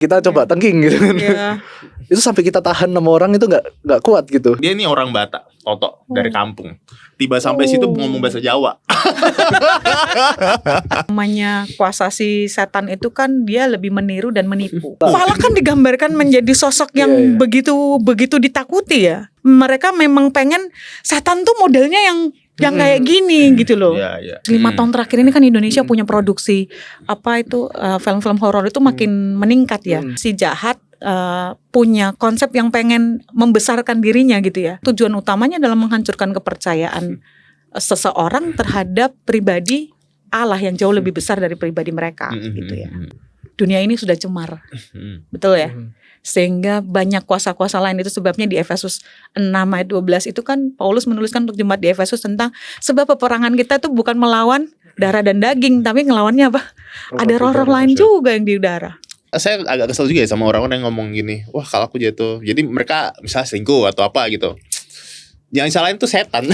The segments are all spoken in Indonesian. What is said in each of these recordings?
kita coba tengking gitu kan. Itu sampai kita tahan sama orang itu nggak kuat gitu. Dia ini orang Batak, Toto dari kampung. Tiba sampai situ ngomong bahasa Jawa. Namanya kuasa si setan itu kan dia lebih meniru dan menipu. Fala kan digambarkan menjadi sosok yang begitu ditakuti ya. Mereka memang pengen setan tuh modelnya yang kayak gini gitu loh. 5 tahun terakhir ini kan Indonesia punya produksi film-film horor itu makin meningkat ya. Si jahat punya konsep yang pengen membesarkan dirinya gitu ya. Tujuan utamanya adalah menghancurkan kepercayaan seseorang terhadap pribadi Allah yang jauh lebih besar dari pribadi mereka gitu ya. Dunia ini sudah cemar. Betul ya? Sehingga banyak kuasa-kuasa lain. Itu sebabnya di Efesus 6 ayat 12 itu kan Paulus menuliskan untuk jemaat di Efesus tentang sebab peperangan kita itu bukan melawan darah dan daging, tapi ngelawannya apa? Ada roh-roh lain juga yang di udara. Saya agak kesel juga ya sama orang-orang yang ngomong gini, wah kalau aku jatuh, jadi mereka misalnya selingkuh atau apa gitu, jangan salahin tuh setan.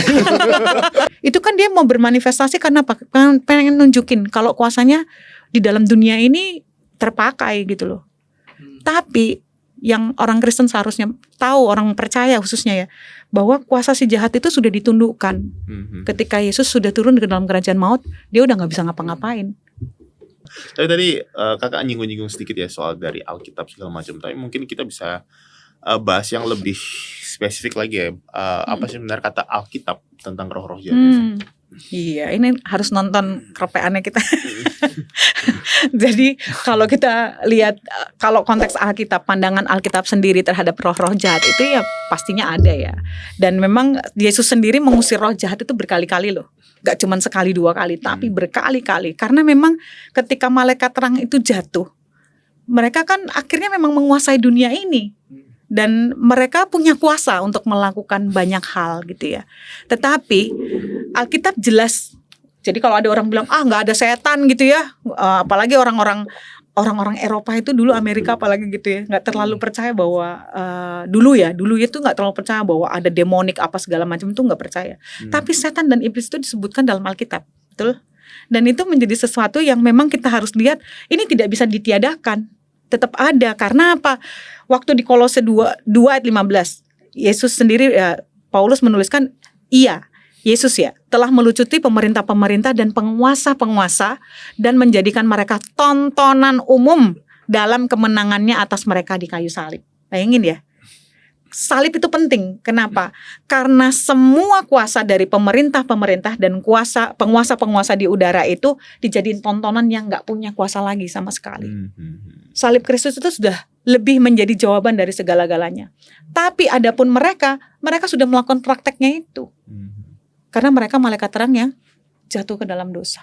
Itu kan dia mau bermanifestasi karena apa? Pengen nunjukin kalau kuasanya di dalam dunia ini terpakai gitu loh. Tapi yang orang Kristen seharusnya tahu, orang percaya khususnya ya, bahwa kuasa si jahat itu sudah ditundukkan. Ketika Yesus sudah turun ke dalam kerajaan maut, dia udah gak bisa ngapa-ngapain. Tapi tadi kakak nyinggung-nyinggung sedikit ya soal dari Alkitab segala macam. Tapi mungkin kita bisa bahas yang lebih spesifik lagi ya. Apa sih benar kata Alkitab tentang roh-roh jahat? Iya, ini harus nonton kerepeannya kita. Jadi kalau kita lihat, kalau konteks Alkitab, pandangan Alkitab sendiri terhadap roh-roh jahat itu ya pastinya ada ya. Dan memang Yesus sendiri mengusir roh jahat itu berkali-kali loh. Gak cuma sekali 2 kali, tapi berkali-kali. Karena memang ketika malaikat terang itu jatuh, mereka kan akhirnya memang menguasai dunia ini. Dan mereka punya kuasa untuk melakukan banyak hal gitu ya. Tetapi Alkitab jelas. Jadi kalau ada orang bilang gak ada setan gitu ya, apalagi orang-orang Eropa itu dulu, Amerika apalagi gitu ya, nggak terlalu percaya bahwa dulu itu nggak terlalu percaya bahwa ada demonik apa segala macam, itu nggak percaya. Tapi setan dan iblis itu disebutkan dalam Alkitab, betul? Dan itu menjadi sesuatu yang memang kita harus lihat, ini tidak bisa ditiadakan, tetap ada. Karena apa? Waktu di Kolose 2 ayat 15, Yesus sendiri, Paulus menuliskan, Yesus ya telah melucuti pemerintah-pemerintah dan penguasa-penguasa dan menjadikan mereka tontonan umum dalam kemenangannya atas mereka di kayu salib. Bayangin ya, salib itu penting. Kenapa? Karena semua kuasa dari pemerintah-pemerintah dan penguasa-penguasa di udara itu dijadiin tontonan yang gak punya kuasa lagi sama sekali. Salib Kristus itu sudah lebih menjadi jawaban dari segala-galanya. Tapi adapun mereka sudah melakukan prakteknya itu. Karena mereka malaikat terang yang jatuh ke dalam dosa.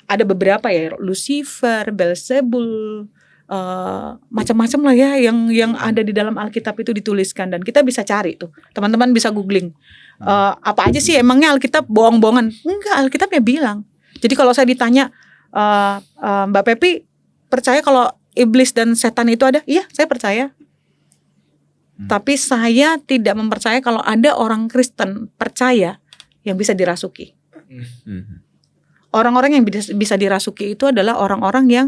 Ada beberapa ya, Lucifer, Beelzebul, macam-macam lah ya yang ada di dalam Alkitab itu dituliskan. Dan kita bisa cari tuh, teman-teman bisa googling. Apa aja sih emangnya Alkitab bohong-bohongan? Enggak, Alkitabnya bilang. Jadi kalau saya ditanya, Mbak Pepi percaya kalau iblis dan setan itu ada? Iya, saya percaya. Tapi saya tidak mempercaya kalau ada orang Kristen percaya yang bisa dirasuki. Orang-orang yang bisa dirasuki itu adalah orang-orang yang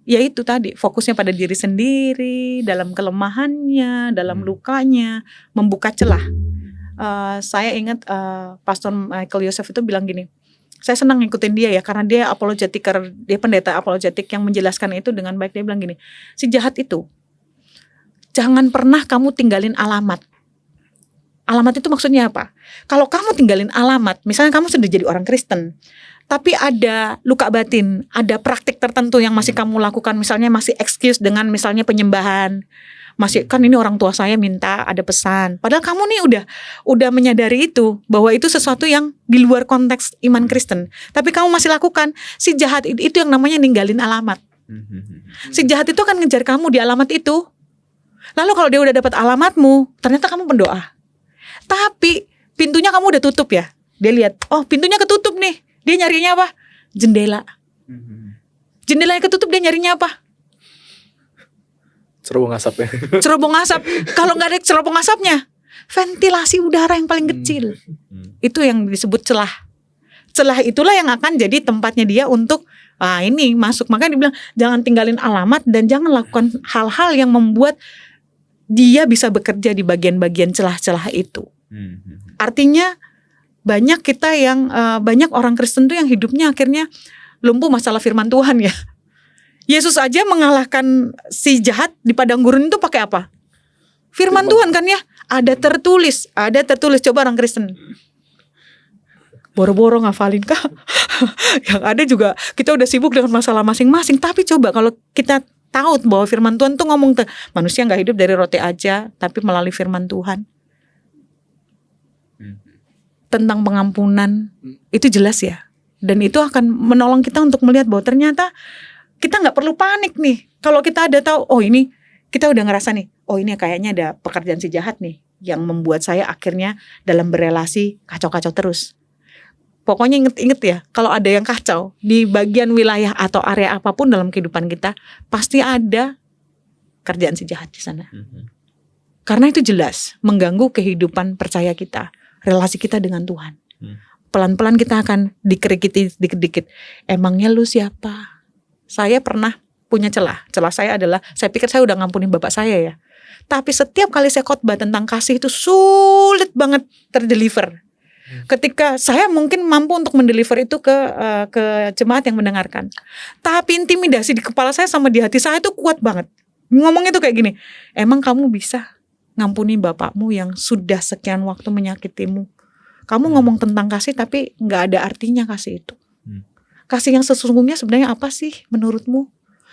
yaitu tadi fokusnya pada diri sendiri, dalam kelemahannya, dalam lukanya, membuka celah. Saya ingat Pastor Michael Yosef itu bilang gini, saya senang ngikutin dia ya, karena dia apologetiker, dia pendeta apologetik yang menjelaskan itu dengan baik. Dia bilang gini, si jahat itu jangan pernah kamu tinggalin alamat. Alamat itu maksudnya apa? Kalau kamu tinggalin alamat, misalnya kamu sudah jadi orang Kristen, tapi ada luka batin, ada praktik tertentu yang masih kamu lakukan, misalnya masih excuse dengan misalnya penyembahan, masih kan ini orang tua saya minta ada pesan. Padahal kamu nih udah menyadari itu, bahwa itu sesuatu yang di luar konteks iman Kristen. Tapi kamu masih lakukan. Si jahat itu yang namanya ninggalin alamat. Si jahat itu akan ngejar kamu di alamat itu. Lalu kalau dia udah dapat alamatmu, ternyata kamu berdoa. Tapi pintunya kamu udah tutup ya. Dia lihat, oh pintunya ketutup nih. Dia nyarinya apa? Jendela. Jendelanya ketutup, dia nyarinya apa? Cerobong asap ya. Cerobong asap. Kalau nggak ada cerobong asapnya, ventilasi udara yang paling kecil. Itu yang disebut celah. celah itulah yang akan jadi tempatnya dia untuk ini masuk. Makanya dibilang jangan tinggalin alamat dan jangan lakukan hal-hal yang membuat dia bisa bekerja di bagian-bagian celah-celah itu. Artinya banyak kita yang banyak orang Kristen tuh yang hidupnya akhirnya lumpuh masalah firman Tuhan ya. Yesus aja mengalahkan si jahat di padang gurun itu pakai apa? Firman Tuhan kan ya. Ada tertulis. Coba orang Kristen boro-boro ngafalin kah? Yang ada juga kita udah sibuk dengan masalah masing-masing. Tapi coba kalau kita tahu bahwa firman Tuhan tuh ngomong manusia gak hidup dari roti aja, tapi melalui firman Tuhan. Tentang pengampunan itu jelas ya. Dan itu akan menolong kita untuk melihat bahwa ternyata kita gak perlu panik nih. Kalau kita ada tahu, oh ini kita udah ngerasa nih, oh ini kayaknya ada pekerjaan si jahat nih yang membuat saya akhirnya dalam berelasi kacau-kacau terus. Pokoknya inget ya, kalau ada yang kacau di bagian wilayah atau area apapun dalam kehidupan kita, pasti ada kerjaan si jahat di sana. Karena itu jelas mengganggu kehidupan percaya kita, relasi kita dengan Tuhan. Pelan-pelan kita akan dikerikiti dikit-dikit. Emangnya lu siapa? Saya pernah punya celah. Celah saya adalah, saya pikir saya udah ngampunin bapak saya ya. Tapi setiap kali saya khotbah tentang kasih itu sulit banget terdeliver. Ketika saya mungkin mampu untuk mendeliver itu ke jemaat yang mendengarkan. Tapi intimidasi di kepala saya sama di hati saya itu kuat banget. Ngomong itu kayak gini, emang kamu bisa ngampuni bapakmu yang sudah sekian waktu menyakitimu? Kamu ngomong tentang kasih tapi gak ada artinya kasih itu. Kasih yang sesungguhnya sebenarnya apa sih menurutmu?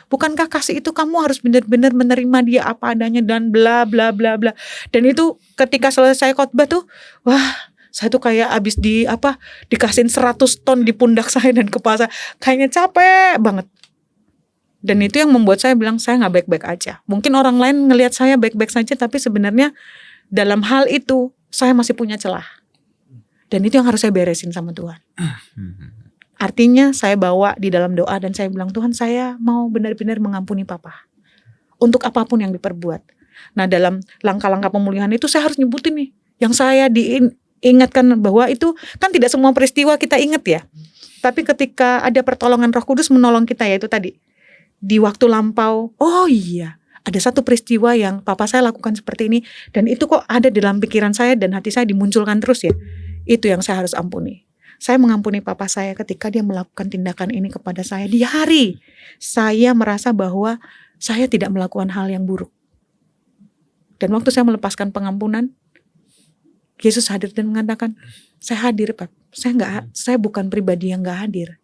Bukankah kasih itu kamu harus benar-benar menerima dia apa adanya dan bla bla bla bla. Dan itu ketika selesai khotbah tuh, wah, saya tuh kayak abis dikasihin 100 ton di pundak saya dan kepala saya. Kayaknya capek banget. Dan itu yang membuat saya bilang saya gak baik-baik aja. Mungkin orang lain ngelihat saya baik-baik saja, tapi sebenarnya dalam hal itu saya masih punya celah. Dan itu yang harus saya beresin sama Tuhan. Artinya saya bawa di dalam doa dan saya bilang, Tuhan saya mau benar-benar mengampuni papa. Untuk apapun yang diperbuat. Nah dalam langkah-langkah pemulihan itu saya harus nyebutin nih. Yang saya ingatkan bahwa itu kan tidak semua peristiwa kita ingat ya. Tapi ketika ada pertolongan Roh Kudus menolong kita ya itu tadi. Di waktu lampau, oh iya. Ada satu peristiwa yang papa saya lakukan seperti ini. Dan itu kok ada di dalam pikiran saya dan hati saya dimunculkan terus ya. Itu yang saya harus ampuni. Saya mengampuni papa saya ketika dia melakukan tindakan ini kepada saya. Di hari saya merasa bahwa saya tidak melakukan hal yang buruk. Dan waktu saya melepaskan pengampunan, Yesus hadir dan mengatakan, saya hadir Pak. Saya bukan pribadi yang gak hadir.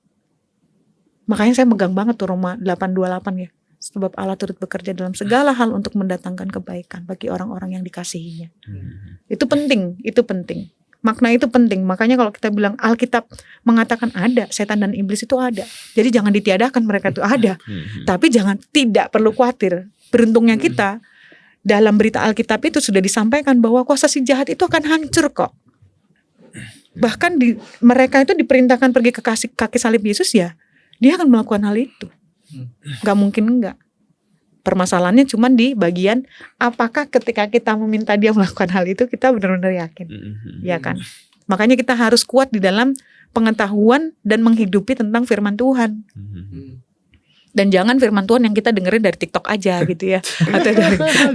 Makanya saya megang banget tuh Roma 8:28 ya. Sebab Allah turut bekerja dalam segala hal untuk mendatangkan kebaikan bagi orang-orang yang dikasihinya. Itu penting. Makna itu penting. Makanya kalau kita bilang Alkitab mengatakan ada, setan dan iblis itu ada. Jadi jangan ditiadakan, mereka itu ada. Tapi tidak perlu khawatir. Beruntungnya kita dalam berita Alkitab itu sudah disampaikan bahwa kuasa si jahat itu akan hancur kok. Bahkan mereka itu diperintahkan pergi ke kaki salib Yesus ya, dia akan melakukan hal itu. Gak mungkin enggak. Permasalahannya cuma di bagian apakah ketika kita meminta dia melakukan hal itu kita benar-benar yakin. Ya kan? Makanya kita harus kuat di dalam pengetahuan dan menghidupi tentang firman Tuhan. Dan jangan firman Tuhan yang kita dengerin dari TikTok aja gitu ya. Atau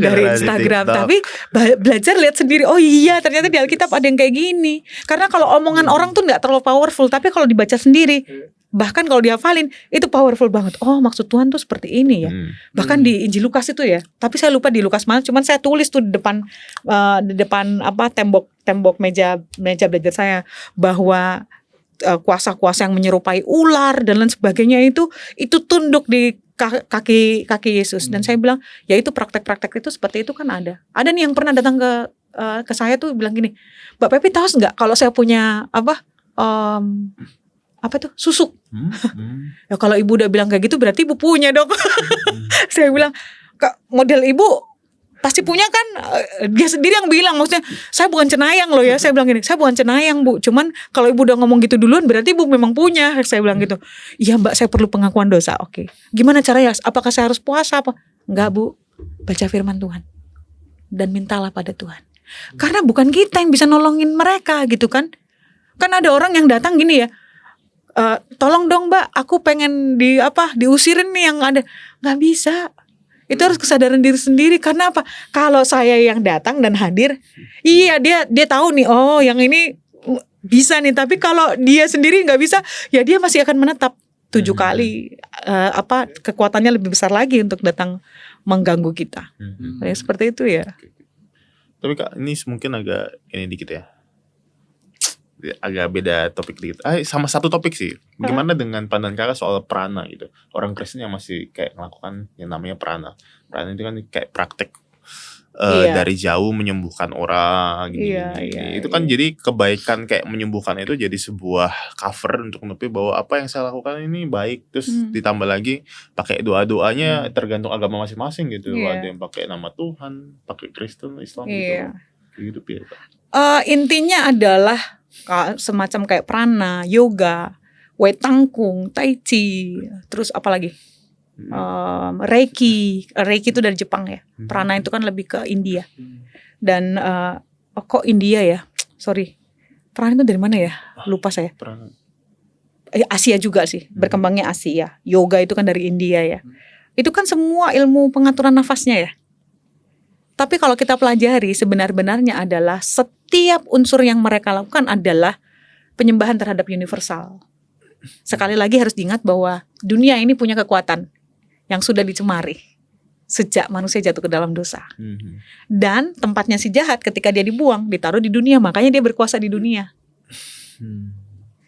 dari Instagram. Tapi belajar lihat sendiri. Oh iya ternyata di Alkitab ada yang kayak gini. Karena kalau omongan orang tuh gak terlalu powerful. Tapi kalau dibaca sendiri, bahkan kalau dihafalin itu powerful banget. Oh maksud Tuhan tuh seperti ini ya. Bahkan di Injil Lukas itu ya. Tapi saya lupa di Lukas mana. Cuman saya tulis tuh di depan tembok meja belajar saya. Bahwa kuasa-kuasa yang menyerupai ular dan lain sebagainya itu tunduk di kaki Yesus. Dan saya bilang ya itu praktek-praktek itu seperti itu kan ada nih yang pernah datang ke saya tuh bilang gini, Mbak Pepi tahu nggak kalau saya punya susuk. Ya kalau ibu udah bilang kayak gitu berarti ibu punya dong. Saya bilang model ibu pasti punya kan. Dia sendiri yang bilang, maksudnya saya bukan cenayang loh ya. Saya bilang gini, saya bukan cenayang Bu, cuman kalau ibu udah ngomong gitu duluan berarti ibu memang punya. Saya bilang gitu. Iya Mbak, saya perlu pengakuan dosa. Oke. Gimana caranya? Apakah saya harus puasa apa? Enggak Bu, baca firman Tuhan dan mintalah pada Tuhan. Karena bukan kita yang bisa nolongin mereka gitu kan. Kan ada orang yang datang gini ya, tolong dong Mbak, aku pengen diusirin nih yang ada. Nggak bisa. Itu harus kesadaran diri sendiri. Karena apa? Kalau saya yang datang dan hadir, iya dia tahu nih, oh yang ini bisa nih. Tapi kalau dia sendiri nggak bisa, ya dia masih akan menetap 7 kali kekuatannya lebih besar lagi untuk datang mengganggu kita. Seperti itu ya. Tapi Kak, ini mungkin agak ini dikit ya. Agak beda topik dikit. Sama satu topik sih. Bagaimana dengan pandangan Kakak soal prana gitu? Orang Kristen yang masih kayak melakukan yang namanya prana. Prana itu kan kayak praktek dari jauh menyembuhkan orang gini. Itu kan jadi kebaikan, kayak menyembuhkan itu jadi sebuah cover untuk menutupi bahwa apa yang saya lakukan ini baik. Terus ditambah lagi pakai doa-doanya tergantung agama masing-masing gitu. Ada yang pakai nama Tuhan, pakai Kristen, Islam gitu. Gitu ya. Intinya adalah semacam kayak prana, yoga, wei tangkung, tai chi, terus apa lagi? Reiki itu dari Jepang ya. Prana itu kan lebih ke India. Dan kok India ya? Sorry. Prana itu dari mana ya? Lupa saya. Asia juga sih. Berkembangnya Asia. Yoga itu kan dari India ya. Itu kan semua ilmu pengaturan nafasnya ya. Tapi kalau kita pelajari sebenar-benarnya adalah setiap unsur yang mereka lakukan adalah penyembahan terhadap universal. Sekali lagi harus diingat bahwa dunia ini punya kekuatan yang sudah dicemari sejak manusia jatuh ke dalam dosa. Dan tempatnya si jahat ketika dia dibuang, ditaruh di dunia, makanya dia berkuasa di dunia.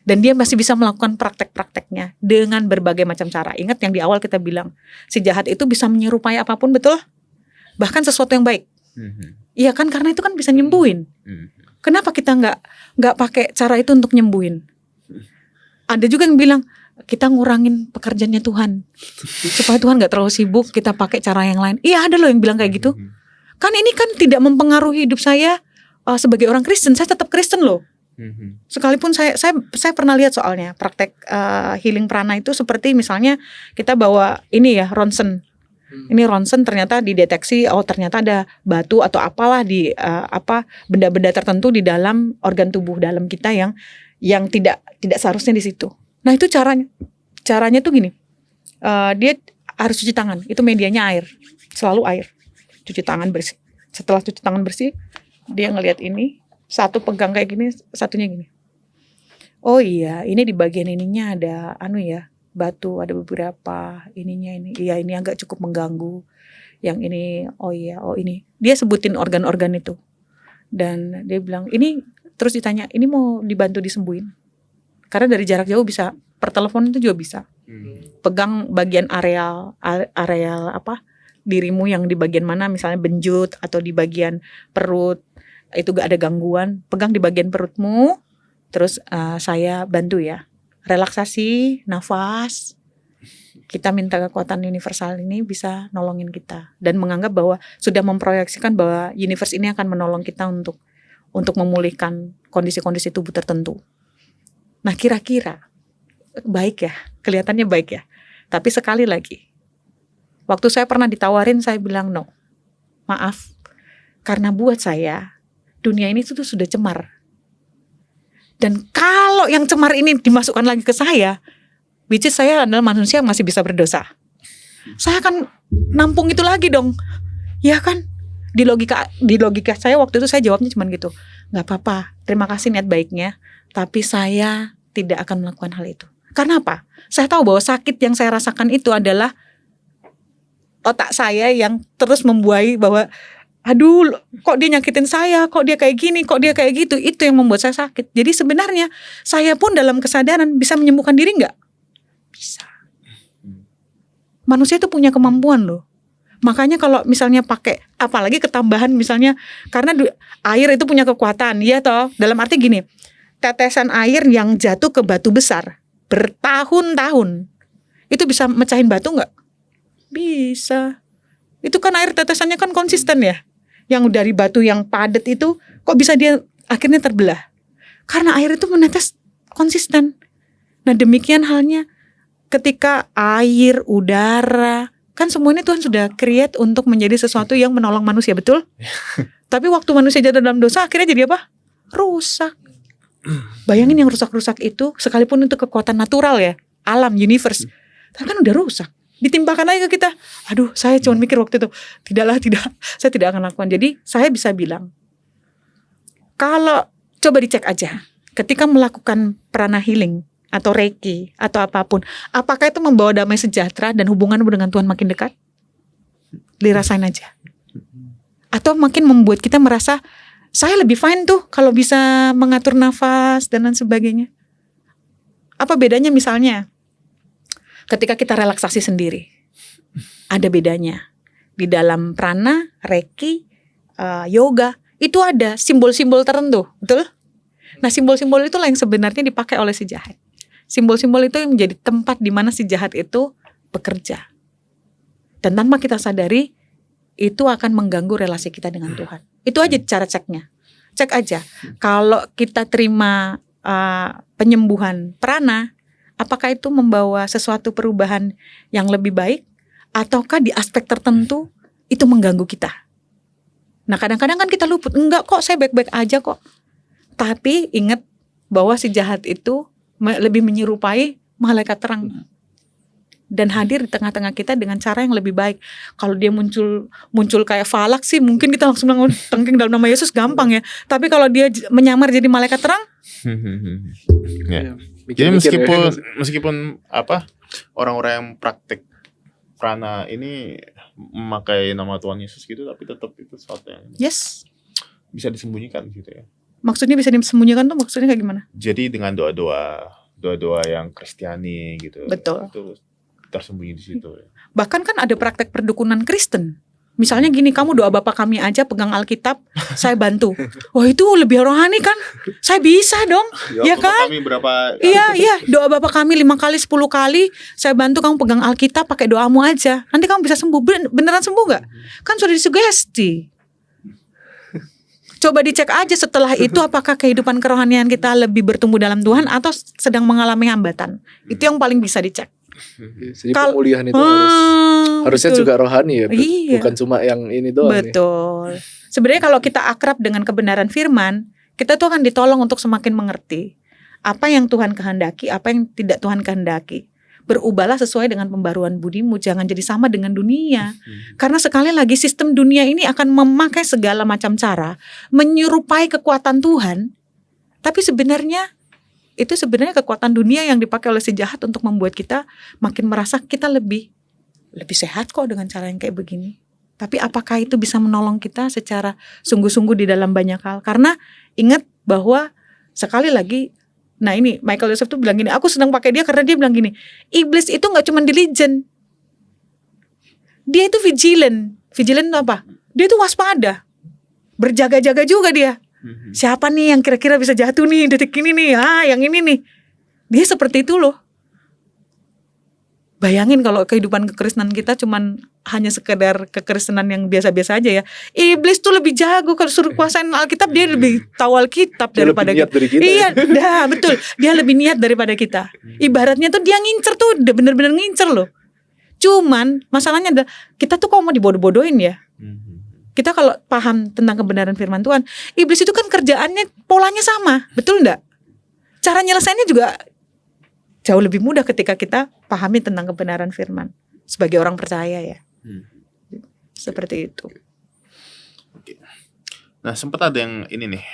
Dan dia masih bisa melakukan praktek-prakteknya dengan berbagai macam cara. Ingat yang di awal kita bilang, si jahat itu bisa menyerupai apapun, betul? Bahkan sesuatu yang baik. Iya kan, karena itu kan bisa nyembuhin. Kenapa kita nggak pakai cara itu untuk nyembuhin? Ada juga yang bilang kita ngurangin pekerjaannya Tuhan supaya Tuhan nggak terlalu sibuk, kita pakai cara yang lain. Iya, ada loh yang bilang kayak gitu. Kan ini kan tidak mempengaruhi hidup saya sebagai orang Kristen. Saya tetap Kristen loh. Sekalipun saya pernah lihat soalnya praktek healing prana itu seperti misalnya kita bawa ini ya ronsen. Ini ronsen ternyata dideteksi ternyata ada batu atau apalah di benda-benda tertentu di dalam organ tubuh dalam kita yang tidak seharusnya di situ. Nah itu caranya tuh gini, dia harus cuci tangan. Itu medianya air, selalu air. Cuci tangan bersih. Setelah cuci tangan bersih, dia ngelihat ini, satu pegang kayak gini, satunya gini. Oh iya, ini di bagian ininya ada batu, ada beberapa ininya ini. Iya, ini agak cukup mengganggu. Yang ini, ini. Dia sebutin organ-organ itu. Dan dia bilang, ini terus ditanya, ini mau dibantu disembuhin? Karena dari jarak jauh bisa, per telepon itu juga bisa. Pegang bagian areal dirimu yang di bagian mana, misalnya benjut atau di bagian perut, itu gak ada gangguan. Pegang di bagian perutmu, terus saya bantu ya. Relaksasi, nafas. Kita minta kekuatan universal ini bisa nolongin kita. Dan menganggap bahwa sudah memproyeksikan bahwa universe ini akan menolong kita untuk memulihkan kondisi-kondisi tubuh tertentu. Nah kira-kira baik ya, kelihatannya baik ya. Tapi sekali lagi, waktu saya pernah ditawarin, saya bilang no. Maaf, karena buat saya dunia ini tuh sudah cemar. Dan kalau yang cemar ini dimasukkan lagi ke saya, which is saya adalah manusia yang masih bisa berdosa, saya akan nampung itu lagi dong. Ya kan? Di logika saya waktu itu saya jawabnya cuma gitu. Gak apa-apa, terima kasih niat baiknya, tapi saya tidak akan melakukan hal itu. Karena apa? Saya tahu bahwa sakit yang saya rasakan itu adalah otak saya yang terus membuai bahwa aduh, kok dia nyakitin saya, kok dia kayak gini, kok dia kayak gitu. Itu yang membuat saya sakit. Jadi sebenarnya saya pun dalam kesadaran bisa menyembuhkan diri gak? Bisa. Manusia itu punya kemampuan loh. Makanya kalau misalnya pakai, apalagi ketambahan misalnya, karena air itu punya kekuatan, ya toh. Dalam arti gini, tetesan air yang jatuh ke batu besar bertahun-tahun, itu bisa mecahin batu gak? Bisa. Itu kan air tetesannya kan konsisten ya. Yang dari batu yang padat itu kok bisa dia akhirnya terbelah? Karena air itu menetes konsisten. Nah demikian halnya ketika air, udara, kan semuanya Tuhan sudah create untuk menjadi sesuatu yang menolong manusia, betul? Tapi waktu manusia jatuh dalam dosa akhirnya jadi apa? Rusak. Bayangin yang rusak-rusak itu, sekalipun itu kekuatan natural ya, alam, universe, tapi kan udah rusak. Ditimpakan aja ke kita. Aduh, saya cuma mikir waktu itu, tidak, saya tidak akan lakukan. Jadi saya bisa bilang, kalau coba dicek aja, ketika melakukan prana healing atau reiki atau apapun, apakah itu membawa damai sejahtera dan hubunganmu dengan Tuhan makin dekat? Dirasain aja. Atau makin membuat kita merasa, saya lebih fine tuh kalau bisa mengatur nafas dan lain sebagainya. Apa bedanya misalnya ketika kita relaksasi sendiri? Ada bedanya. Di dalam prana, reiki, yoga, itu ada simbol-simbol tertentu, betul? Nah, simbol-simbol itulah yang sebenarnya dipakai oleh si jahat. Simbol-simbol itu yang menjadi tempat di mana si jahat itu bekerja. Dan tanpa kita sadari, itu akan mengganggu relasi kita dengan Tuhan. Itu aja cara ceknya. Cek aja. Kalau kita terima penyembuhan prana, apakah itu membawa sesuatu perubahan yang lebih baik? Ataukah di aspek tertentu itu mengganggu kita? Nah, kadang-kadang kan kita luput. Enggak kok, saya baik-baik aja kok. Tapi ingat bahwa si jahat itu lebih menyerupai malaikat terang. Dan hadir di tengah-tengah kita dengan cara yang lebih baik. Kalau dia muncul kayak falak sih, mungkin kita langsung bilang tengking dalam nama Yesus, gampang ya. Tapi kalau dia menyamar jadi malaikat terang, ya. Jadi meskipun orang-orang yang praktek prana ini memakai nama Tuhan Yesus gitu, tapi tetap itu sesuatu yang bisa disembunyikan gitu ya. Maksudnya bisa disembunyikan tuh maksudnya kayak gimana? Jadi dengan doa-doa yang Kristiani gitu. Betul. Itu tersembunyi di situ ya. Bahkan kan ada praktek perdukunan Kristen. Misalnya gini, kamu doa Bapa kami aja, pegang Alkitab, saya bantu. Wah, itu lebih rohani kan? Saya bisa dong, ya kan? Kami berapa? Iya, doa Bapa kami 5 kali, 10 kali, saya bantu kamu pegang Alkitab, pakai doamu aja. Nanti kamu bisa sembuh. Beneran sembuh gak? Kan sudah disugesti. Coba dicek aja setelah itu, apakah kehidupan kerohanian kita lebih bertumbuh dalam Tuhan atau sedang mengalami hambatan. Itu yang paling bisa dicek. Jadi pemulihan itu harusnya betul. juga rohani ya, Iya. bukan cuma yang ini doang. Betul. Sebenarnya kalau kita akrab dengan kebenaran firman, kita tuh akan ditolong untuk semakin mengerti apa yang Tuhan kehendaki, apa yang tidak Tuhan kehendaki. Berubahlah sesuai dengan pembaruan budimu, jangan jadi sama dengan dunia. Karena sekali lagi sistem dunia ini akan memakai segala macam cara menyerupai kekuatan Tuhan. Tapi sebenarnya itu sebenarnya kekuatan dunia yang dipakai oleh si jahat untuk membuat kita makin merasa kita lebih sehat kok dengan cara yang kayak begini. Tapi apakah itu bisa menolong kita secara sungguh-sungguh di dalam banyak hal? Karena ingat bahwa sekali lagi, nah ini Michael Joseph tuh bilang gini, aku sedang pakai dia karena dia bilang gini, iblis itu gak cuma diligent, dia itu vigilant. Vigilant itu apa? Dia itu waspada, berjaga-jaga juga dia. Siapa nih yang kira-kira bisa jatuh nih detik ini nih, yang ini nih. Dia seperti itu loh. Bayangin kalau kehidupan kekristenan kita cuman hanya sekedar kekristenan yang biasa-biasa aja ya. Iblis tuh lebih jago kalau suruh kuasain Alkitab, dia lebih tahu Alkitab daripada kita. Iya, betul. Dia lebih niat daripada kita. Ibaratnya tuh dia ngincer tuh, udah bener-bener ngincer loh. Cuman masalahnya adalah kita tuh kok mau dibodoh-bodohin ya. Kita kalau paham tentang kebenaran firman Tuhan, iblis itu kan kerjaannya polanya sama, betul enggak? Cara nyelesainnya juga jauh lebih mudah ketika kita pahami tentang kebenaran firman sebagai orang percaya ya. Seperti itu. Oke. Nah, sempat ada yang ini nih,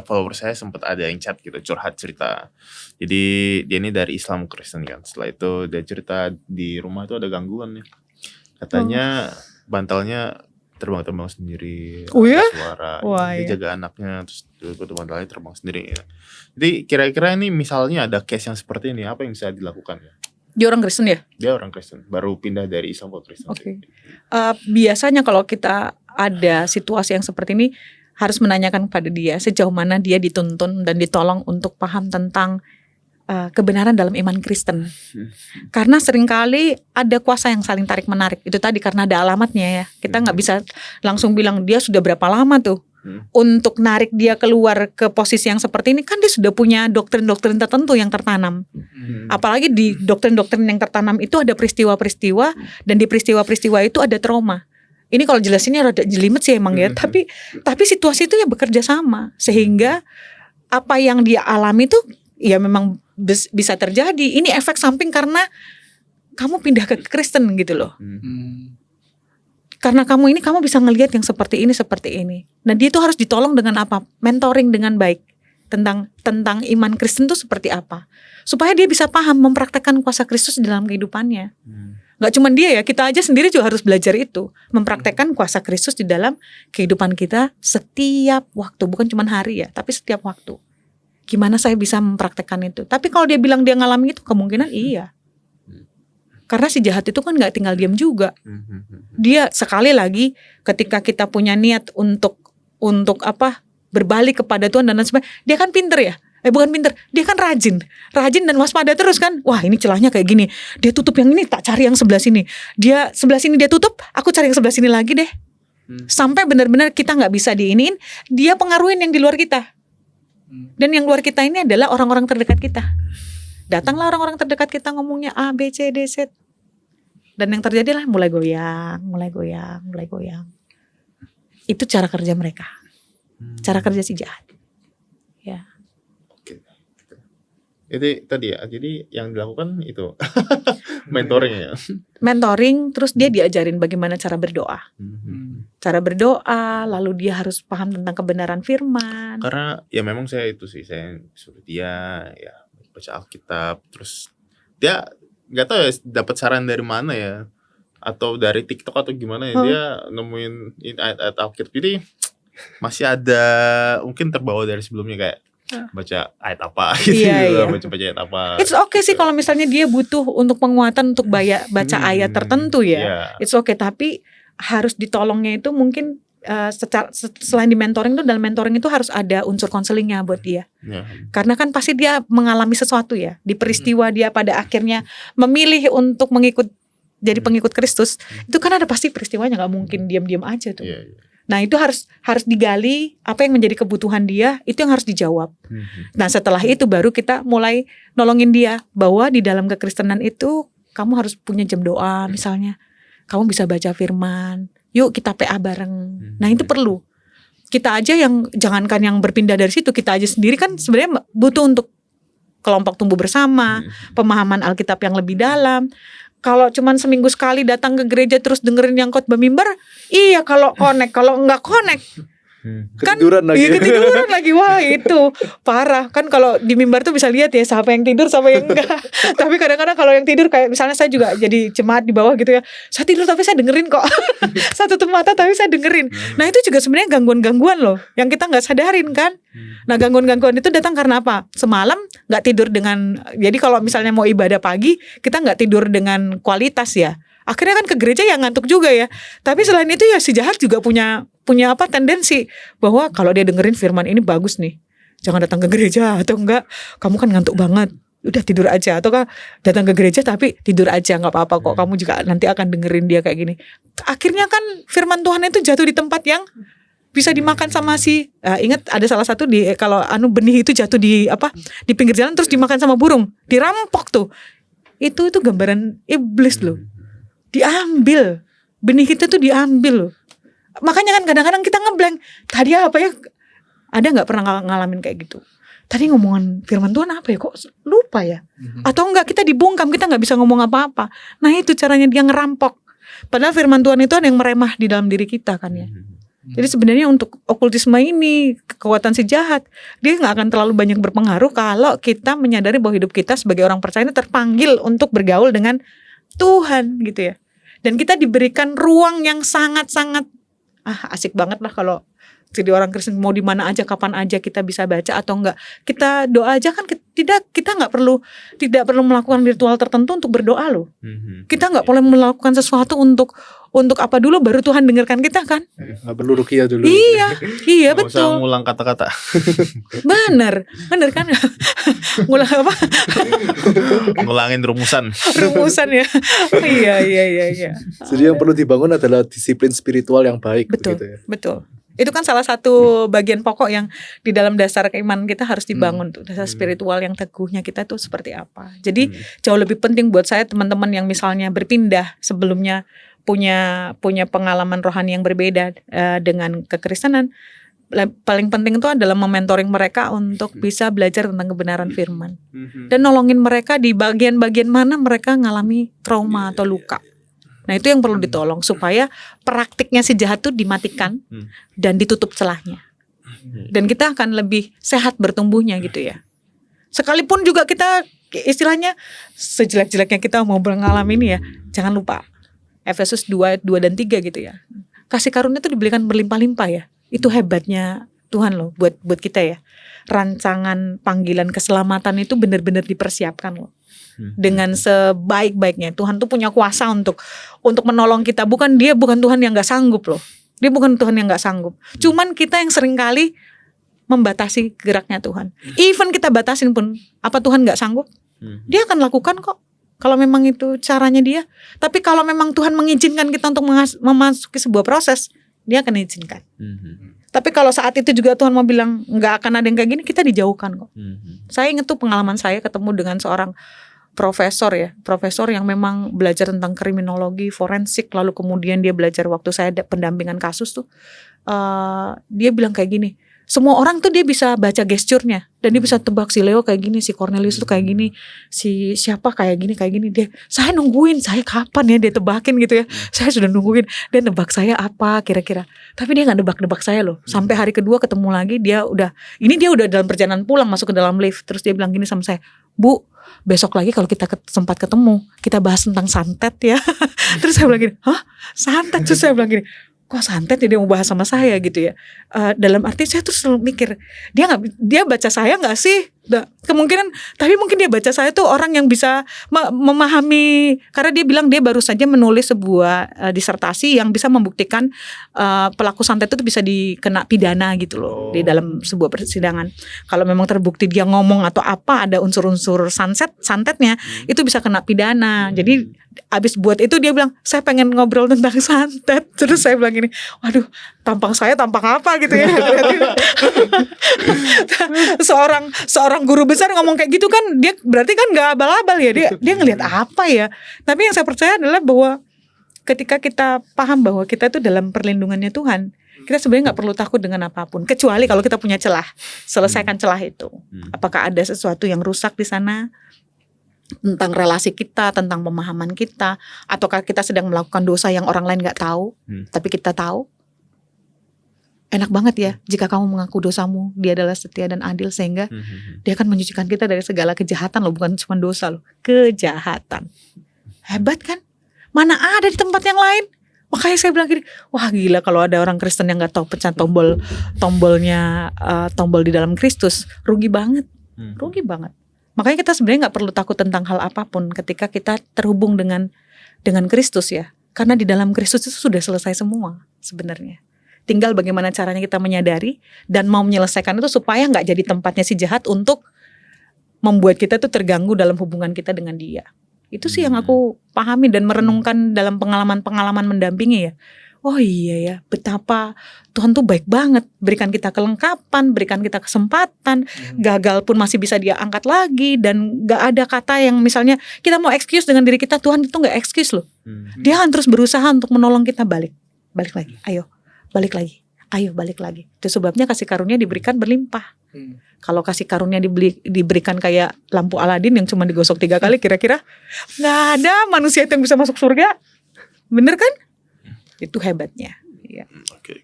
follower saya sempat ada yang chat gitu, curhat cerita. Jadi dia ini dari Islam Kristen kan. Setelah itu dia cerita di rumah itu ada gangguan nih. Katanya bantalnya terbang-terbang sendiri, ya? suara. Wah, dia jaga anaknya, terus bantalnya terbang sendiri. Ya. Jadi kira-kira ini misalnya ada case yang seperti ini, apa yang bisa dilakukan ya? Dia orang Kristen ya? Dia orang Kristen, baru pindah dari Islam ke Kristen. Oke. Biasanya kalau kita ada situasi yang seperti ini, harus menanyakan kepada dia sejauh mana dia dituntun dan ditolong untuk paham tentang kebenaran dalam iman Kristen. Karena seringkali ada kuasa yang saling tarik-menarik. Itu tadi karena ada alamatnya ya. Kita gak bisa langsung bilang dia sudah berapa lama tuh. Untuk narik dia keluar ke posisi yang seperti ini, kan dia sudah punya doktrin-doktrin tertentu yang tertanam. Apalagi di doktrin-doktrin yang tertanam itu ada peristiwa-peristiwa, dan di peristiwa-peristiwa itu ada trauma. Ini kalau jelasinnya rada jelimet sih emang ya, tapi situasi itu ya bekerja sama sehingga apa yang dia alami tuh ya memang bisa terjadi. Ini efek samping karena kamu pindah ke Kristen gitu loh. Karena kamu bisa ngelihat yang seperti ini. Nah, dia tuh harus ditolong dengan apa? Mentoring dengan baik tentang iman Kristen tuh seperti apa. Supaya dia bisa paham mempraktekkan kuasa Kristus dalam kehidupannya. Gak cuma dia ya, kita aja sendiri juga harus belajar itu. Mempraktekkan kuasa Kristus di dalam kehidupan kita setiap waktu. Bukan cuma hari ya, tapi setiap waktu. Gimana saya bisa mempraktekkan itu? Tapi kalau dia bilang dia ngalamin itu, kemungkinan iya. Karena si jahat itu kan gak tinggal diam juga. Dia sekali lagi ketika kita punya niat untuk berbalik kepada Tuhan dan lain sebagainya, dia kan pinter ya. Bukan pinter, dia kan rajin dan waspada terus kan. Wah, ini celahnya kayak gini. Dia tutup yang ini, tak cari yang sebelah sini. Dia sebelah sini dia tutup, aku cari yang sebelah sini lagi deh. Sampai benar-benar kita gak bisa diiniin, dia pengaruhin yang di luar kita. Dan yang luar kita ini adalah orang-orang terdekat kita. Datanglah orang-orang terdekat kita ngomongnya A, B, C, D, Z. Dan yang terjadi lah mulai goyang. Itu cara kerja mereka. Cara kerja si jahat. Ya. Oke. Itu tadi ya. Jadi yang dilakukan itu mentoring ya. Mentoring, terus dia diajarin bagaimana cara berdoa. Cara berdoa, lalu dia harus paham tentang kebenaran firman. Karena ya memang saya suruh dia ya baca Alkitab, terus dia nggak tahu ya dapat saran dari mana ya, atau dari TikTok atau gimana ya, dia nemuin ayat-ayat Alkitab. Jadi masih ada mungkin terbawa dari sebelumnya kayak baca ayat apa gitu, baca ayat apa. It's okay sih kalau misalnya dia butuh untuk penguatan untuk baca ayat tertentu ya. It's okay, tapi harus ditolongnya itu mungkin selain di mentoring tuh, dalam mentoring itu harus ada unsur konselingnya buat dia. Karena kan pasti dia mengalami sesuatu ya di peristiwa dia pada akhirnya memilih untuk jadi pengikut Kristus. Itu kan ada pasti peristiwanya, nggak mungkin diam-diam aja tuh. Nah, itu harus digali apa yang menjadi kebutuhan dia, itu yang harus dijawab. Nah, setelah itu baru kita mulai nolongin dia bahwa di dalam kekristenan itu kamu harus punya jam doa misalnya. Kamu bisa baca firman. Yuk kita PA bareng. Nah, itu perlu. Kita aja yang jangankan yang berpindah dari situ, kita aja sendiri kan sebenarnya butuh untuk kelompok tumbuh bersama, pemahaman Alkitab yang lebih dalam. Kalau cuman seminggu sekali datang ke gereja terus dengerin yang khotbah mimbar, iya kalau connect, kalau enggak connect kan ketiduran lagi. Wah, itu parah kan. Kalau di mimbar tuh bisa lihat ya siapa yang tidur siapa yang enggak. Tapi kadang-kadang kalau yang tidur, kayak misalnya saya juga jadi jemaat di bawah gitu ya, saya tidur tapi saya dengerin kok. Saya tutup mata tapi saya dengerin. Nah, itu juga sebenarnya gangguan-gangguan loh yang kita nggak sadarin kan. Nah, gangguan-gangguan itu datang karena apa? Semalam nggak tidur dengan, jadi kalau misalnya mau ibadah pagi kita nggak tidur dengan kualitas ya, akhirnya kan ke gereja ya ngantuk juga ya. Tapi selain itu ya si jahat juga punya tendensi bahwa kalau dia dengerin firman ini bagus nih, jangan datang ke gereja, atau enggak kamu kan ngantuk banget, udah tidur aja, atau datang ke gereja tapi tidur aja nggak apa-apa kok, kamu juga nanti akan dengerin dia kayak gini. Akhirnya kan firman Tuhan itu jatuh di tempat yang bisa dimakan sama ingat ada salah satu kalau benih itu jatuh di pinggir jalan terus dimakan sama burung, dirampok tuh. Itu gambaran iblis loh. Diambil benih kita tuh, diambil loh. Makanya kan kadang-kadang kita ngeblank. Tadi apa ya? Ada nggak pernah ngalamin kayak gitu? Tadi ngomongan firman Tuhan apa ya? Kok lupa ya? Atau enggak, kita dibungkam, kita nggak bisa ngomong apa-apa. Nah, itu caranya dia ngerampok. Padahal firman Tuhan itu ada yang meremah di dalam diri kita kan ya. Jadi sebenarnya untuk okultisme ini, kekuatan si jahat, dia nggak akan terlalu banyak berpengaruh kalau kita menyadari bahwa hidup kita sebagai orang percaya ini terpanggil untuk bergaul dengan Tuhan gitu ya. Dan kita diberikan ruang yang sangat-sangat asik banget lah kalau jadi orang Kristen, mau di mana aja, kapan aja kita bisa baca atau enggak. Kita doa aja kan, kita tidak perlu melakukan ritual tertentu untuk berdoa loh. Kita nggak boleh melakukan sesuatu untuk apa dulu baru Tuhan dengarkan kita kan? Nggak perlu ruqyah dulu. Iya betul. Nggak usah ngulang kata-kata. Bener kan? Ngulang apa? Ngulangin rumusan ya. Iya. Jadi yang perlu dibangun adalah disiplin spiritual yang baik. Betul, begitu ya. Betul. Itu kan salah satu bagian pokok yang di dalam dasar keimanan kita harus dibangun tuh. Dasar spiritual yang teguhnya kita tuh seperti apa. Jadi jauh lebih penting buat saya teman-teman yang misalnya berpindah, sebelumnya punya pengalaman rohani yang berbeda dengan kekristenan, paling penting itu adalah mementoring mereka untuk bisa belajar tentang kebenaran firman dan nolongin mereka di bagian-bagian mana mereka ngalami trauma atau luka. Nah itu yang perlu ditolong supaya praktiknya si jahat itu dimatikan dan ditutup celahnya. Dan kita akan lebih sehat bertumbuhnya gitu ya. Sekalipun juga kita istilahnya sejelek-jeleknya kita mau mengalami ini ya, jangan lupa Efesus 2 dan 3 gitu ya. Kasih karunia itu diberikan berlimpah-limpah ya. Itu hebatnya Tuhan loh buat kita ya. Rancangan panggilan keselamatan itu benar-benar dipersiapkan loh. Dengan sebaik-baiknya. Tuhan tuh punya kuasa untuk menolong kita. Dia bukan Tuhan yang gak sanggup loh. Dia bukan Tuhan yang gak sanggup. Cuman kita yang seringkali membatasi geraknya Tuhan. Even kita batasin pun, apa Tuhan gak sanggup? Dia akan lakukan kok. Kalau memang itu caranya dia. Tapi kalau memang Tuhan mengizinkan kita untuk memasuki sebuah proses, dia akan izinkan. Tapi kalau saat itu juga Tuhan mau bilang nggak akan ada yang kayak gini, kita dijauhkan kok. Saya ingat tuh pengalaman saya ketemu dengan seorang profesor yang memang belajar tentang kriminologi forensik, lalu kemudian dia belajar waktu saya ada pendampingan kasus tuh, dia bilang kayak gini, semua orang tuh dia bisa baca gesturnya dan dia bisa tebak si Leo kayak gini, si Cornelius tuh kayak gini, si siapa kayak gini. Saya nungguin, saya kapan ya dia tebakin gitu ya. Saya sudah nungguin dia nebak saya apa kira-kira. Tapi dia nggak nebak saya loh. Sampai hari kedua ketemu lagi dia udah dalam perjalanan pulang masuk ke dalam lift. Terus dia bilang gini sama saya, Bu, besok lagi kalau kita sempat ketemu kita bahas tentang santet ya. Terus saya bilang gini, hah santet? Terus saya bilang gini, kok santet ya dia mau bahas sama saya gitu ya. Dalam arti saya tuh selalu mikir, dia baca saya nggak sih? Kemungkinan, tapi mungkin dia baca saya tuh orang yang bisa memahami, karena dia bilang dia baru saja menulis sebuah disertasi yang bisa membuktikan pelaku santet itu bisa dikena pidana gitu loh di dalam sebuah persidangan. Kalau memang terbukti dia ngomong atau apa ada unsur-unsur santetnya, itu bisa kena pidana. Jadi abis buat itu dia bilang, saya pengen ngobrol tentang santet. Terus saya bilang gini, waduh tampang saya tampang apa gitu ya. seorang guru besar ngomong kayak gitu kan, dia berarti kan gak abal-abal ya, dia ngelihat apa ya. Tapi yang saya percaya adalah bahwa ketika kita paham bahwa kita itu dalam perlindungannya Tuhan, kita sebenarnya gak perlu takut dengan apapun, kecuali kalau kita punya celah. Selesaikan celah itu. Apakah ada sesuatu yang rusak di sana tentang relasi kita, tentang pemahaman kita, ataukah kita sedang melakukan dosa yang orang lain gak tahu, tapi kita tahu. Enak banget ya jika kamu mengaku dosamu, dia adalah setia dan adil sehingga dia akan menyucikan kita dari segala kejahatan loh, bukan cuma dosa loh, kejahatan. Hebat kan? Mana ada di tempat yang lain? Makanya saya bilang gini, wah gila kalau ada orang Kristen yang gak tahu pencet tombol di dalam Kristus, rugi banget. Makanya kita sebenarnya gak perlu takut tentang hal apapun ketika kita terhubung dengan Kristus ya. Karena di dalam Kristus itu sudah selesai semua sebenarnya. Tinggal bagaimana caranya kita menyadari dan mau menyelesaikan itu supaya gak jadi tempatnya si jahat untuk membuat kita tuh terganggu dalam hubungan kita dengan dia. Itu sih yang aku pahami dan merenungkan dalam pengalaman-pengalaman mendampingi ya. Oh iya ya, betapa Tuhan tuh baik banget, berikan kita kelengkapan, berikan kita kesempatan, gagal pun masih bisa dia angkat lagi, dan gak ada kata yang misalnya kita mau excuse dengan diri kita, Tuhan itu gak excuse loh. Dia akan terus berusaha untuk menolong kita balik lagi, ayo balik lagi. Itu sebabnya kasih karunia diberikan berlimpah. Kalau kasih karunia diberikan kayak lampu Aladin yang cuma digosok 3 kali, kira-kira gak ada manusia itu yang bisa masuk surga. Bener kan? Itu hebatnya. Ya. Oke.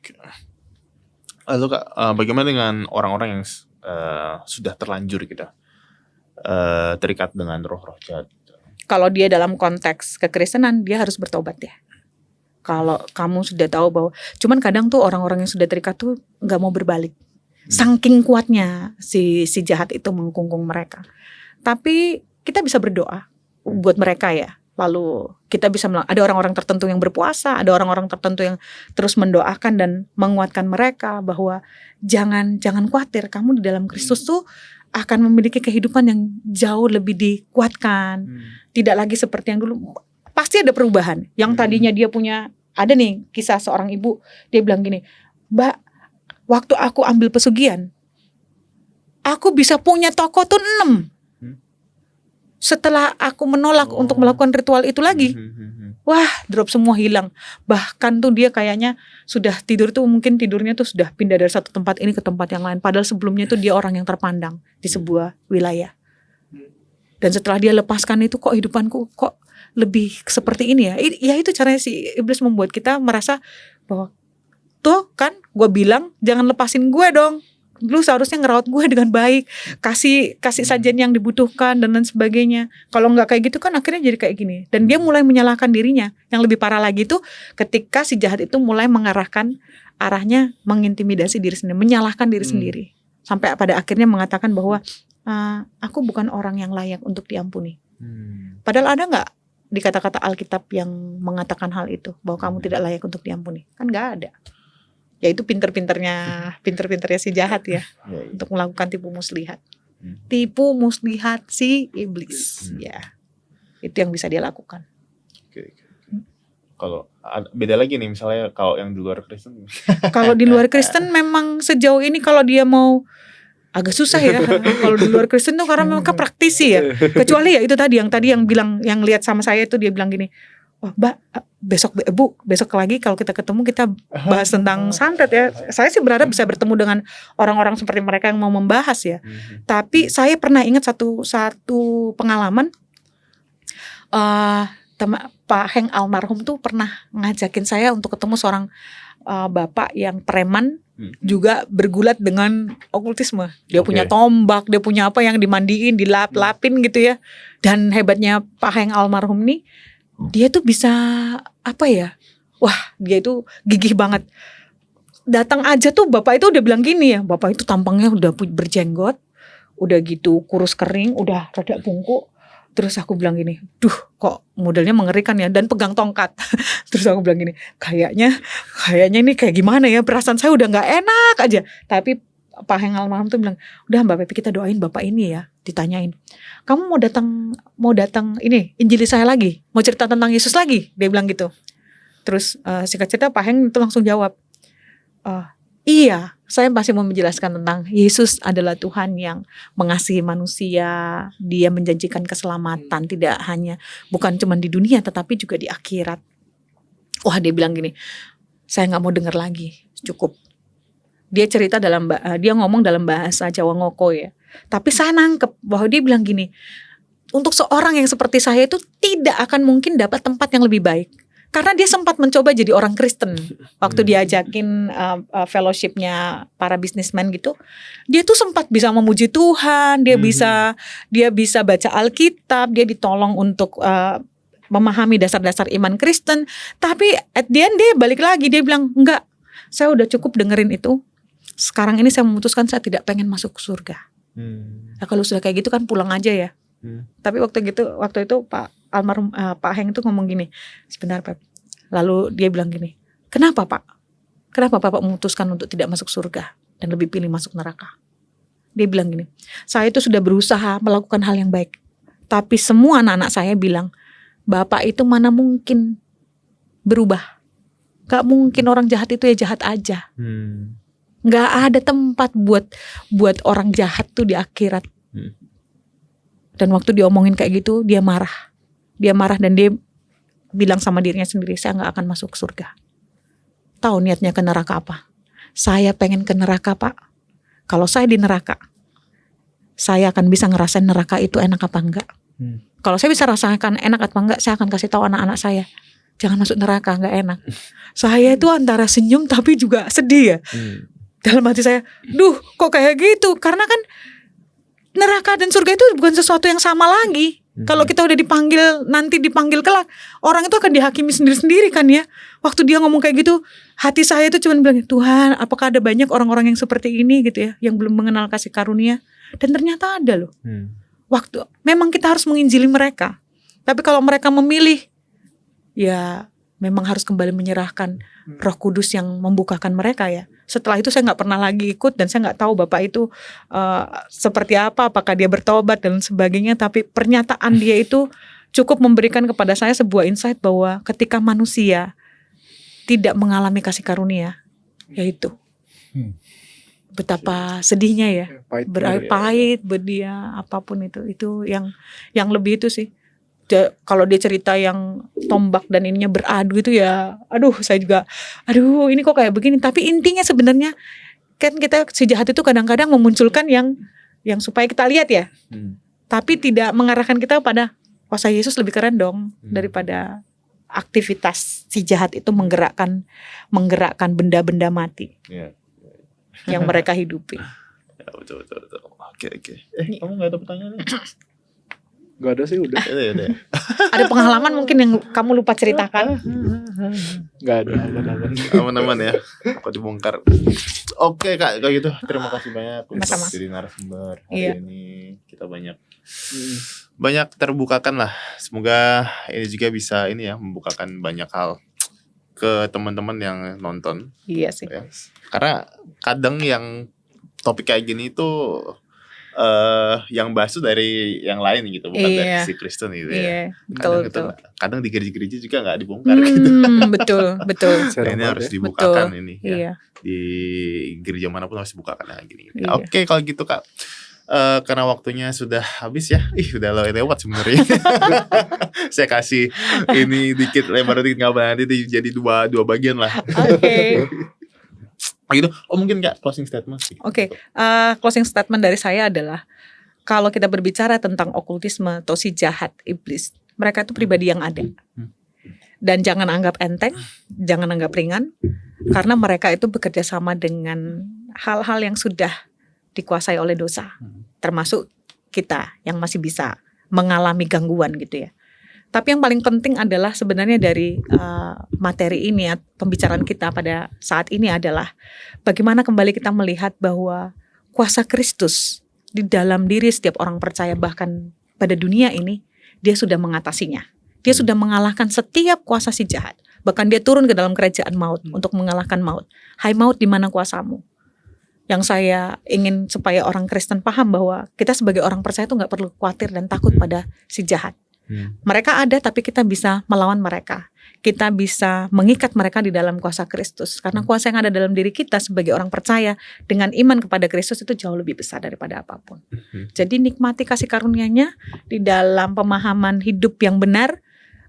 Lalu Kak, bagaimana dengan orang-orang yang sudah terlanjur gitu, terikat dengan roh-roh jahat? Kalau dia dalam konteks kekristenan, dia harus bertobat ya. Kalau kamu sudah tahu bahwa, cuman kadang tuh orang-orang yang sudah terikat tuh nggak mau berbalik. Saking kuatnya si jahat itu mengkungkung mereka. Tapi kita bisa berdoa buat mereka ya. Lalu kita bisa ada orang-orang tertentu yang berpuasa, ada orang-orang tertentu yang terus mendoakan dan menguatkan mereka bahwa jangan khawatir, kamu di dalam Kristus tuh akan memiliki kehidupan yang jauh lebih dikuatkan. Tidak lagi seperti yang dulu. Pasti ada perubahan. Yang tadinya dia punya, ada nih kisah seorang ibu, dia bilang gini, Mbak, waktu aku ambil pesugihan, aku bisa punya toko tuh 6. Setelah aku menolak untuk melakukan ritual itu lagi, wah drop semua, hilang. Bahkan tuh dia kayaknya sudah tidur tuh, mungkin tidurnya tuh sudah pindah dari satu tempat ini ke tempat yang lain. Padahal sebelumnya tuh dia orang yang terpandang di sebuah wilayah. Dan setelah dia lepaskan itu, kok hidupanku kok lebih seperti ini ya. Ya itu caranya si iblis membuat kita merasa bahwa tuh kan gue bilang jangan lepasin gue dong. Lu seharusnya ngerawat gue dengan baik, kasih sajian yang dibutuhkan dan lain sebagainya. Kalau nggak kayak gitu kan akhirnya jadi kayak gini. Dan dia mulai menyalahkan dirinya. Yang lebih parah lagi tuh ketika si jahat itu mulai mengarahkan arahnya mengintimidasi diri sendiri, menyalahkan diri sendiri, sampai pada akhirnya mengatakan bahwa aku bukan orang yang layak untuk diampuni. Padahal ada nggak di kata-kata Alkitab yang mengatakan hal itu, bahwa kamu tidak layak untuk diampuni? Kan nggak ada. Ya itu pinter-pinternya si jahat ya, untuk melakukan tipu muslihat. Tipu muslihat si iblis. Ya, itu yang bisa dia lakukan. Oke. Kalau beda lagi nih misalnya kalau yang di luar Kristen. Kalau di luar Kristen memang sejauh ini kalau dia mau agak susah ya. Kalau di luar Kristen tuh karena mereka praktisi ya. Kecuali ya itu tadi yang bilang, yang lihat sama saya itu dia bilang gini, wah Mbak, besok lagi kalau kita ketemu kita bahas tentang santet ya. Saya sih berharap bisa bertemu dengan orang-orang seperti mereka yang mau membahas ya. Tapi saya pernah ingat satu pengalaman, Pak Heng almarhum tuh pernah ngajakin saya untuk ketemu seorang bapak yang preman, juga bergulat dengan okultisme. Dia punya tombak, dia punya apa yang dimandiin, dilap-lapin gitu ya. Dan hebatnya Pak Heng almarhum nih, dia tuh bisa apa ya? Wah, dia itu gigih banget. Datang aja tuh bapak itu udah bilang gini ya. Bapak itu tampangnya udah berjenggot, udah gitu kurus kering, udah rada bungkuk. Terus aku bilang gini, duh kok modelnya mengerikan ya, dan pegang tongkat. Terus aku bilang gini, kayaknya ini kayak gimana ya, perasaan saya udah gak enak aja. Tapi Pak Heng almarhum tuh bilang, udah Mbak Pepi kita doain bapak ini ya. Ditanyain, kamu mau datang ini injili saya lagi, mau cerita tentang Yesus lagi, dia bilang gitu. Terus singkat cerita Pak Heng itu langsung jawab, iya, saya masih mau menjelaskan tentang Yesus adalah Tuhan yang mengasihi manusia. Dia menjanjikan keselamatan, tidak hanya, bukan cuma di dunia tetapi juga di akhirat. Wah, dia bilang gini, saya gak mau dengar lagi, cukup. Dia cerita dia ngomong dalam bahasa Jawa Ngoko ya. Tapi saya nangkep bahwa dia bilang gini, untuk seorang yang seperti saya itu tidak akan mungkin dapat tempat yang lebih baik. Karena dia sempat mencoba jadi orang Kristen. Waktu diajakin fellowshipnya para bisnismen gitu, dia tuh sempat bisa memuji Tuhan, dia bisa baca Alkitab, dia ditolong untuk memahami dasar-dasar iman Kristen. Tapi at the end dia balik lagi, dia bilang, enggak, saya udah cukup dengerin itu. Sekarang ini saya memutuskan saya tidak pengen masuk surga. Nah, kalau sudah kayak gitu kan pulang aja ya. Tapi waktu itu Pak almarhum Pak Heng itu ngomong gini, sebentar Pep. Lalu dia bilang gini, kenapa Pak? Kenapa Bapak memutuskan untuk tidak masuk surga dan lebih pilih masuk neraka? Dia bilang gini, saya itu sudah berusaha melakukan hal yang baik, tapi semua anak-anak saya bilang, Bapak itu mana mungkin berubah. Gak mungkin, orang jahat itu ya jahat aja. Gak ada tempat buat orang jahat tuh di akhirat. Dan waktu diomongin kayak gitu, dia marah dan dia bilang sama dirinya sendiri, saya gak akan masuk surga. Tahu niatnya ke neraka apa? Saya pengen ke neraka Pak. Kalau saya di neraka, saya akan bisa ngerasain neraka itu enak apa enggak. Kalau saya bisa rasakan enak atau enggak, saya akan kasih tahu anak-anak saya, jangan masuk neraka, enggak enak. Saya itu antara senyum tapi juga sedih ya. Dalam hati saya, duh kok kayak gitu. Karena kan neraka dan surga itu bukan sesuatu yang sama lagi. Kalau kita udah nanti dipanggil kelak, orang itu akan dihakimi sendiri-sendiri kan ya. Waktu dia ngomong kayak gitu, hati saya itu cuma bilang, Tuhan, apakah ada banyak orang-orang yang seperti ini gitu ya, yang belum mengenal kasih karunia? Dan ternyata ada loh. Memang kita harus menginjili mereka. Tapi kalau mereka memilih, ya memang harus kembali menyerahkan Roh Kudus yang membukakan mereka ya. Setelah itu saya gak pernah lagi ikut, dan saya gak tahu Bapak itu seperti apa, apakah dia bertobat dan sebagainya. Tapi pernyataan dia itu cukup memberikan kepada saya sebuah insight bahwa ketika manusia tidak mengalami kasih karunia, yaitu betapa sedihnya ya, pahit, berdia apapun itu yang lebih itu sih. Kalau dia cerita yang tombak dan ininya beradu itu ya, aduh saya juga, aduh ini kok kayak begini. Tapi intinya sebenarnya kan kita si jahat itu kadang-kadang memunculkan yang supaya kita lihat ya, tapi tidak mengarahkan kita pada kuasa Yesus lebih keren dong daripada aktivitas si jahat itu menggerakkan benda-benda mati yang mereka hidupi. Ya, betul. Oke. Kamu nggak ada pertanyaan? Gak ada sih, udah. Udah. Ada pengalaman mungkin yang kamu lupa ceritakan? Gak ada. Aman-aman ya. Kok dibongkar. Oke Kak, kalau gitu terima kasih banyak untuk Sama-sama. jadi narasumber hari Iya. ini. Kita banyak terbukakan lah. Semoga ini juga bisa membukakan banyak hal ke teman-teman yang nonton. Iya sih. Ya. Karena kadang yang topik kayak gini itu yang bahas tuh dari yang lain gitu, bukan dari si Kristen gitu ya. Iya, betul. Kadang di gereja-gereja juga nggak dibongkar gitu. Betul. Ini harus dibukakan Betul. ini ya. Iya. Di gereja manapun harus dibukakan yang gini. Iya. Oke, kalau gitu Kak. Karena waktunya sudah habis ya. Udah lewat sebenarnya. Saya kasih ini dikit lebar dikit, nggak apa nanti jadi dua bagian lah. Oke. Gitu. Mungkin nggak closing statement sih. Oke, closing statement dari saya adalah kalau kita berbicara tentang okultisme atau si jahat iblis, mereka itu pribadi yang ada. Dan jangan anggap enteng, jangan anggap ringan, karena mereka itu bekerja sama dengan hal-hal yang sudah dikuasai oleh dosa, termasuk kita yang masih bisa mengalami gangguan gitu ya. Tapi yang paling penting adalah sebenarnya dari materi ini, pembicaraan kita pada saat ini adalah bagaimana kembali kita melihat bahwa kuasa Kristus di dalam diri setiap orang percaya, bahkan pada dunia ini, dia sudah mengatasinya. Dia sudah mengalahkan setiap kuasa si jahat. Bahkan dia turun ke dalam kerajaan maut untuk mengalahkan maut. Hai maut, di mana kuasamu? Yang saya ingin supaya orang Kristen paham bahwa kita sebagai orang percaya itu gak perlu khawatir dan takut pada si jahat. Mereka ada, tapi kita bisa melawan mereka. Kita bisa mengikat mereka di dalam kuasa Kristus. Karena kuasa yang ada dalam diri kita sebagai orang percaya dengan iman kepada Kristus itu jauh lebih besar daripada apapun. Jadi nikmati kasih karunia-Nya di dalam pemahaman hidup yang benar,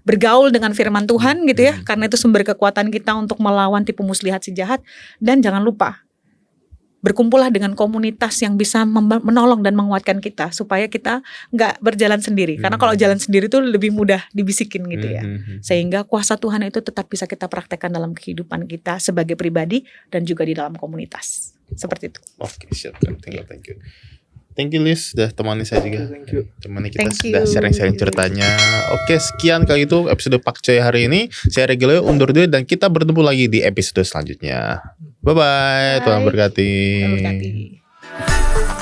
bergaul dengan firman Tuhan gitu ya. Karena itu sumber kekuatan kita untuk melawan tipu muslihat si jahat. Dan jangan lupa, berkumpullah dengan komunitas yang bisa menolong dan menguatkan kita supaya kita nggak berjalan sendiri. Karena kalau jalan sendiri itu lebih mudah dibisikin gitu ya. Sehingga kuasa Tuhan itu tetap bisa kita praktekkan dalam kehidupan kita sebagai pribadi dan juga di dalam komunitas. Seperti itu. Oke, siap. Thank you. Thank you Liz, sudah temani saya juga. Thank you. Temani kita Thank sudah you. sharing-sharing ceritanya. Oke, sekian kali itu episode Pak Coy hari ini. Saya Regilio undur diri dan kita bertemu lagi di episode selanjutnya. Bye-bye. Tuhan berkati. Terima kasih.